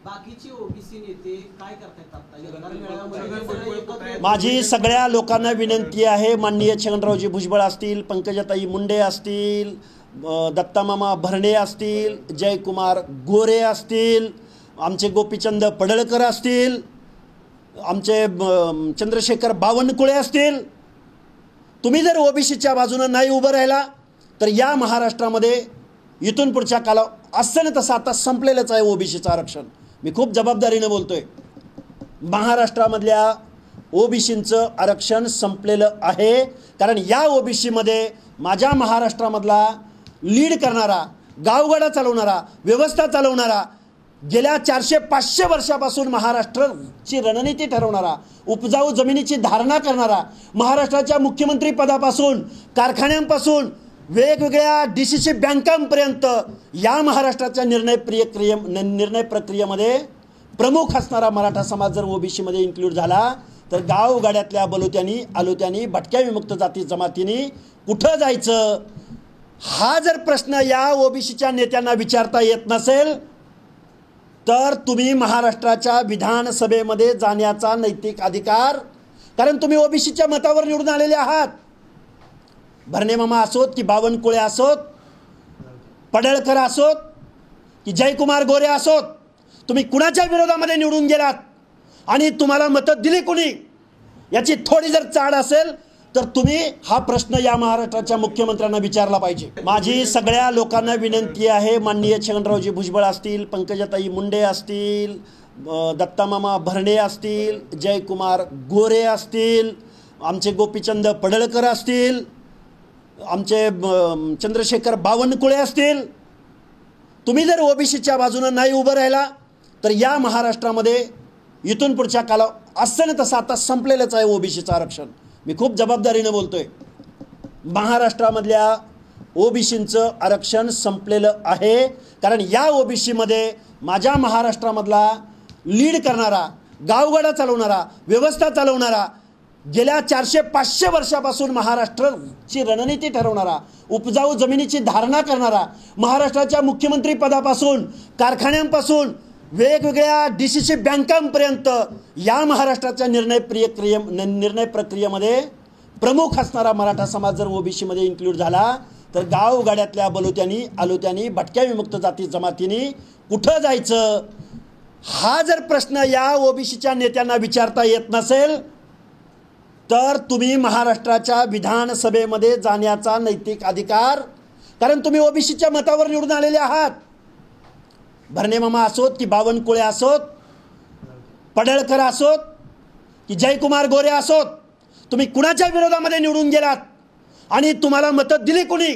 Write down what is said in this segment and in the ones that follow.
बाकीचे ओबीसी नेते काय करतायत आता? माझी सगळ्या लोकांना विनंती आहे, माननीय छगनरावजी भुजबळ असतील, पंकजाताई मुंडे असतील, दत्तामामा भरणे असतील, जयकुमार गोरे असतील, आमचे गोपीचंद पडळकर असतील, आमचे चंद्रशेखर बावनकुळे असतील, तुम्ही जर ओबीसीच्या बाजूनं नाही उभं राहिला तर या महाराष्ट्रामध्ये इथून पुढच्या काला असं ना तसं आता संपलेलंच आहे ओबीसीचं आरक्षण. मी खूप जबाबदारीनं बोलतोय. महाराष्ट्रामधल्या ओबीसींचं आरक्षण संपलेलं आहे, कारण या ओबीसीमध्ये माझ्या महाराष्ट्रामधला लीड करणारा, गावगाडा चालवणारा, व्यवस्था चालवणारा, गेल्या 400-500 वर्षापासून महाराष्ट्राची रणनीती ठरवणारा, उपजाऊ जमिनीची धारणा करणारा, महाराष्ट्राच्या मुख्यमंत्री पदापासून कारखान्यांपासून वेगवेगळ्या डीसीसी बँकांपर्यंत या महाराष्ट्राच्या निर्णय प्रक्रियेमध्ये प्रमुख असणारा मराठा समाज जर ओबीसीमध्ये इन्क्लूड झाला तर गावगाड्यातल्या बलुत्यांनी, आलुत्यांनी, भटक्या विमुक्त जाती जमातींनी कुठं जायचं हा जर प्रश्न या ओबीसीच्या नेत्यांना विचारता येत नसेल तर तुम्ही महाराष्ट्राच्या विधानसभेमध्ये जाण्याचा नैतिक अधिकार, कारण तुम्ही ओबीसीच्या मतावर निवडून आलेले आहात. भरणे मामा असोत की बावनकुळे असोत, पडळकर असोत की जयकुमार गोरे असोत, तुम्ही कुणाच्या विरोधामध्ये निवडून गेलात आणि तुम्हाला मतं दिली कुणी याची थोडी जर चाड असेल तर तुम्ही हा प्रश्न या महाराष्ट्राच्या मुख्यमंत्र्यांना विचारला पाहिजे. माझी सगळ्या लोकांना विनंती आहे, माननीय छगनरावजी भुजबळ असतील, पंकजाताई मुंडे असतील, दत्तामामा भरणे असतील, जयकुमार गोरे असतील, आमचे गोपीचंद पडळकर असतील, आमचे चंद्रशेखर बावनकुळे असतील, तुम्ही जर ओबीसीच्या बाजूनं नाही उभं राहिला तर या महाराष्ट्रामध्ये इथून पुढच्या काला असं ना तसं आता संपलेलंच आहे ओबीसीचं आरक्षण. मी खूप जबाबदारीनं बोलतोय. महाराष्ट्रामधल्या ओबीसींचं आरक्षण संपलेलं आहे, कारण या ओबीसीमध्ये माझ्या महाराष्ट्रामधला लीड करणारा, गावगाडा चालवणारा, व्यवस्था चालवणारा, गेल्या 400-500 वर्षापासून महाराष्ट्राची रणनीती ठरवणारा, उपजाऊ जमिनीची धारणा करणारा, महाराष्ट्राच्या मुख्यमंत्री पदापासून कारखान्यांपासून वेगवेगळ्या डीसीसी बँकांपर्यंत या महाराष्ट्राच्या निर्णय प्रक्रियेमध्ये प्रमुख असणारा मराठा समाज जर ओबीसीमध्ये इन्क्लूड झाला तर गावगाड्यातल्या बलुत्यांनी, आलुत्यांनी, भटक्या विमुक्त जाती जमातींनी कुठं जायचं हा जर प्रश्न या ओबीसीच्या नेत्यांना विचारता येत नसेल तर तुम्ही महाराष्ट्राच्या विधानसभेमध्ये जाण्याचा नैतिक अधिकार, कारण तुम्ही ओबीसीच्या मतावर निवडून आलेले आहात. भरणे मामा असोत की बावनकुळे असोत, पडळकर असोत की जयकुमार गोरे असोत, तुम्ही कुणाच्या विरोधामध्ये निवडून गेलात आणि तुम्हाला मतं दिली कुणी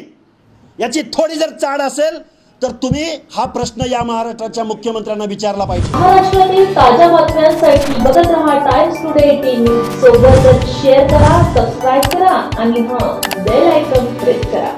याची थोडी जर चाड असेल तर तुम्ही हा प्रश्न या महाराष्ट्राच्या मुख्यमंत्र्यांना विचारला पाहिजे. महाराष्ट्रातील ताज्या बातम्यांसाठी बघत रहा टाइम्स टुडे 18 सोबतच शेअर करा, सबस्क्राइब करा आणि बेल आयकॉन प्रेस करा.